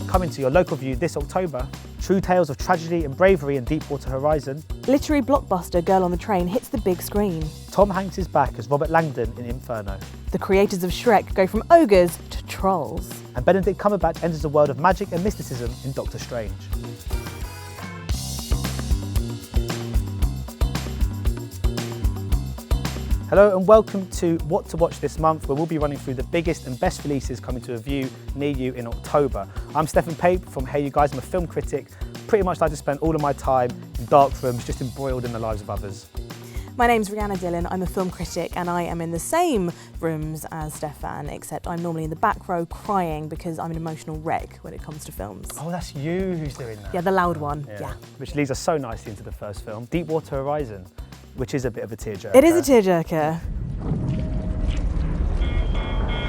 Coming to your local view this October, true tales of tragedy and bravery in Deepwater Horizon. Literary blockbuster Girl on the Train hits the big screen. Tom Hanks is back as Robert Langdon in Inferno. The creators of Shrek go from ogres to trolls. And Benedict Cumberbatch enters the world of magic and mysticism in Doctor Strange. Hello and welcome to What to Watch this month, where we'll be running through the biggest and best releases coming to a view near you in October. I'm Stefan Pape from HeyUGuys. I'm a film critic. Pretty much like to spend all of my time in dark rooms, just embroiled in the lives of others. My name's Rhianna Dhillon, I'm a film critic and I am in the same rooms as Stefan, except I'm normally in the back row crying because I'm an emotional wreck when it comes to films. Oh, that's you who's doing that? Yeah, the loud one, yeah. Which leads us so nicely into the first film, Deepwater Horizon, which is a bit of a tearjerker. It is a tearjerker.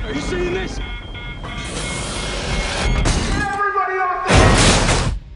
Are you seeing this?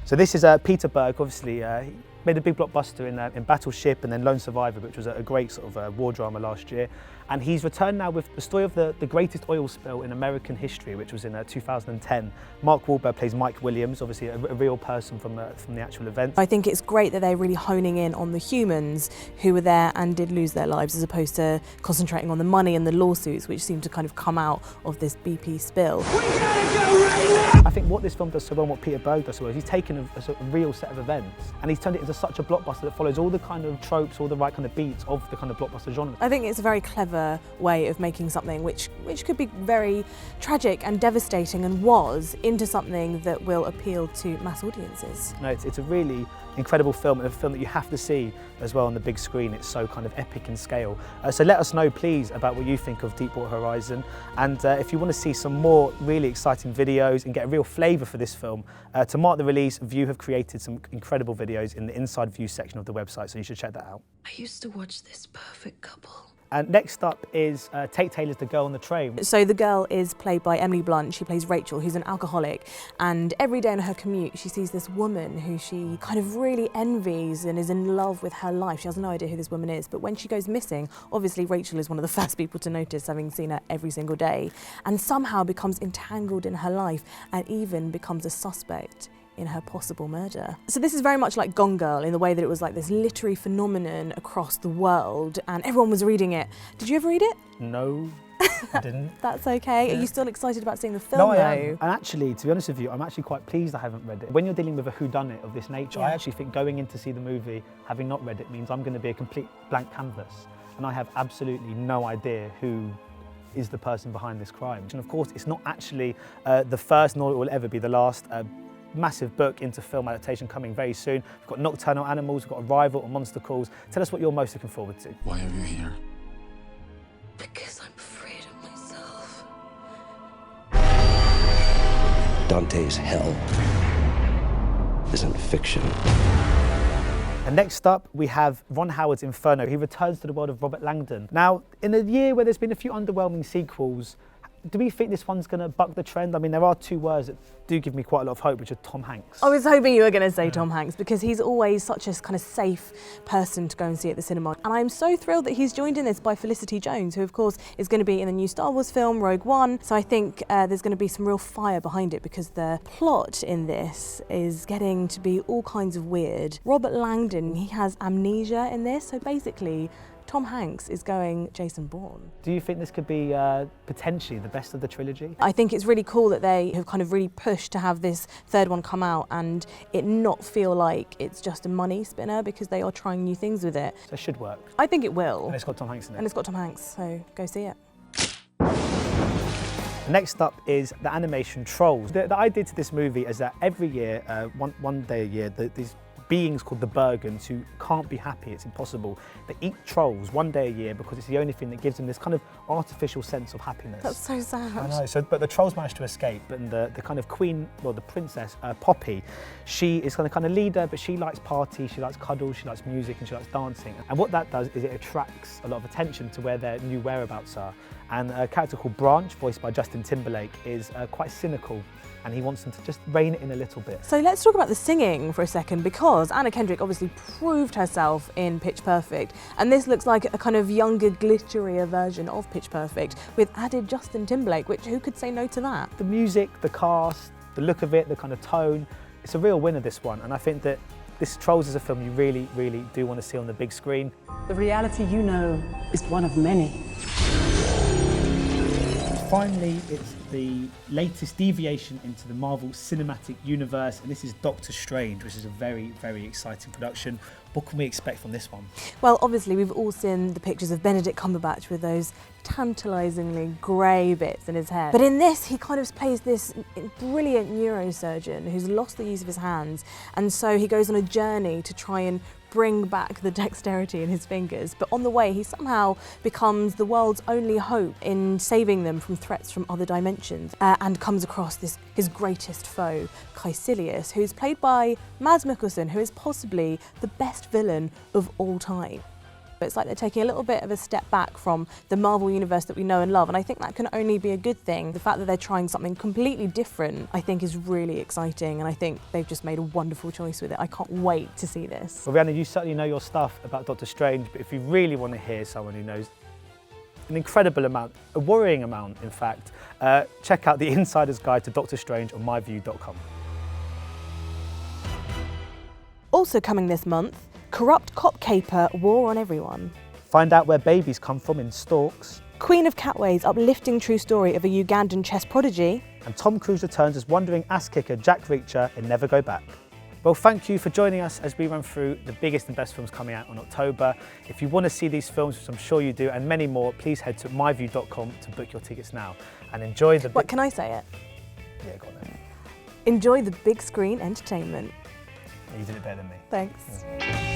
So this is Peter Berg, obviously. He made a big blockbuster in Battleship and then Lone Survivor, which was a great sort of war drama last year. And he's returned now with the story of the greatest oil spill in American history, which was in 2010. Mark Wahlberg plays Mike Williams, obviously a real person from the actual event. I think it's great that they're really honing in on the humans who were there and did lose their lives, as opposed to concentrating on the money and the lawsuits, which seem to kind of come out of this BP spill. We gotta go right now! I think what this film does so well, and what Peter Berg does so well, is he's taken a sort of real set of events and he's turned it into such a blockbuster that follows all the kind of tropes, all the right kind of beats of the kind of blockbuster genre. I think it's a very clever way of making something which could be very tragic and devastating, and was, into something that will appeal to mass audiences. No, it's a really incredible film, and a film that you have to see as well on the big screen. It's so kind of epic in scale. So let us know, please, about what you think of Deepwater Horizon, and if you want to see some more really exciting videos and get a real flavour for this film, to mark the release, View have created some incredible videos in the Inside View section of the website, so you should check that out. I used to watch This Perfect Couple. And next up is Tate Taylor's The Girl on the Train. So the girl is played by Emily Blunt. She plays Rachel, who's an alcoholic, and every day on her commute she sees this woman who she kind of really envies and is in love with her life. She has no idea who this woman is, but when she goes missing, obviously Rachel is one of the first people to notice, having seen her every single day, and somehow becomes entangled in her life and even becomes a suspect in her possible murder. So this is very much like Gone Girl in the way that it was like this literary phenomenon across the world and everyone was reading it. Did you ever read it? No, I didn't. That's okay. Yeah. Are you still excited about seeing the film No, though? I am. And actually, to be honest with you, I'm actually quite pleased I haven't read it. When you're dealing with a whodunit of this nature, Yeah. I actually think going in to see the movie, having not read it, means I'm going to be a complete blank canvas. And I have absolutely no idea who is the person behind this crime. And of course, it's not actually the first, nor it will ever be the last, massive book into film adaptation coming very soon. We've got Nocturnal Animals, we've got Arrival or Monster Calls. Tell us what you're most looking forward to. Why are you here? Because I'm afraid of myself. Dante's hell isn't fiction. And next up, we have Ron Howard's Inferno. He returns to the world of Robert Langdon. Now, in a year where there's been a few underwhelming sequels, do we think this one's going to buck the trend? I mean, there are two words that do give me quite a lot of hope, which are Tom Hanks. I was hoping you were going to say Tom Hanks, because he's always such a kind of safe person to go and see at the cinema. And I'm so thrilled that he's joined in this by Felicity Jones, who of course is going to be in the new Star Wars film, Rogue One. So I think there's going to be some real fire behind it, because the plot in this is getting to be all kinds of weird. Robert Langdon, he has amnesia in this, so basically Tom Hanks is going Jason Bourne. Do you think this could be potentially the best of the trilogy? I think it's really cool that they have kind of really pushed to have this third one come out and it not feel like it's just a money spinner, because they are trying new things with it. So it should work. I think it will. And it's got Tom Hanks in it. And it's got Tom Hanks, so go see it. Next up is the animation Trolls. The idea to this movie is that every year, one day a year, these beings called the Bergens, who can't be happy, it's impossible, they eat trolls one day a year because it's the only thing that gives them this kind of artificial sense of happiness. That's so sad. I know, but the trolls manage to escape, and the kind of queen, well, the princess, Poppy, she is kind of leader, but she likes parties, she likes cuddles, she likes music, and she likes dancing. And what that does is it attracts a lot of attention to where their new whereabouts are. And a character called Branch, voiced by Justin Timberlake, is quite cynical, and he wants them to just rein it in a little bit. So let's talk about the singing for a second, because Anna Kendrick obviously proved herself in Pitch Perfect, and this looks like a kind of younger, glitterier version of Pitch Perfect with added Justin Timberlake, which who could say no to that? The music, the cast, the look of it, the kind of tone, it's a real winner, this one. And I think that this Trolls is a film you really, really do want to see on the big screen. The reality you know is one of many. Finally, it's the latest deviation into the Marvel Cinematic Universe, and this is Doctor Strange, which is a very, very exciting production. What can we expect from this one? Well, obviously, we've all seen the pictures of Benedict Cumberbatch with those tantalisingly grey bits in his hair. But in this, he kind of plays this brilliant neurosurgeon who's lost the use of his hands, and so he goes on a journey to try and bring back the dexterity in his fingers. But on the way, he somehow becomes the world's only hope in saving them from threats from other dimensions, and comes across his greatest foe, Caecilius, who's played by Mads Mikkelsen, who is possibly the best villain of all time. It's like they're taking a little bit of a step back from the Marvel universe that we know and love, and I think that can only be a good thing. The fact that they're trying something completely different, I think, is really exciting, and I think they've just made a wonderful choice with it. I can't wait to see this. Well, Rhianna, you certainly know your stuff about Doctor Strange, but if you really want to hear someone who knows an incredible amount, a worrying amount, in fact, check out the Insider's Guide to Doctor Strange on myview.com. Also coming this month, corrupt cop caper War on Everyone. Find out where babies come from in Storks. Queen of Catway's uplifting true story of a Ugandan chess prodigy. And Tom Cruise returns as wandering ass-kicker Jack Reacher in Never Go Back. Well, thank you for joining us as we run through the biggest and best films coming out in October. If you want to see these films, which I'm sure you do, and many more, please head to myview.com to book your tickets now. And enjoy the... What, can I say it? Yeah, go on then. Enjoy the big screen entertainment. You did it better than me. Thanks. Yeah.